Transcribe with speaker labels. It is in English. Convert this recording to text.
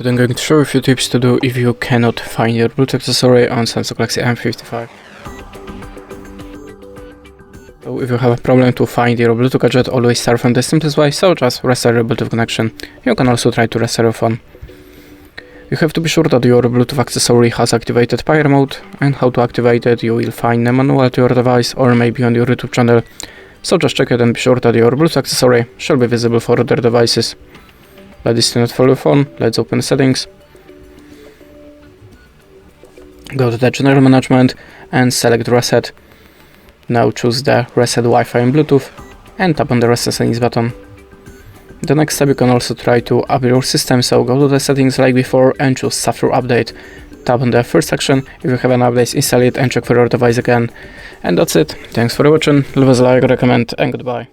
Speaker 1: Today I'm going to show you a few tips to do if you cannot find your Bluetooth accessory on Samsung M55. So if you have a problem to find your Bluetooth gadget, always start from the simplest way, so just restart your Bluetooth connection. You can also try to restart your phone. You have to be sure that your Bluetooth accessory has activated pair mode, and how to activate it you will find the manual to your device or maybe on your YouTube channel. So just check it and be sure that your Bluetooth accessory shall be visible for other devices. Let this not for your phone. Let's open the settings. Go to the general management and select reset. Now choose the reset Wi-Fi and Bluetooth and tap on the reset settings button. The next step, you can also try to update your system, so go to the settings like before and choose software update. Tap on the first section. If you have an update, install it and check for your device again. And that's it. Thanks for watching. Leave us a like, recommend, and goodbye.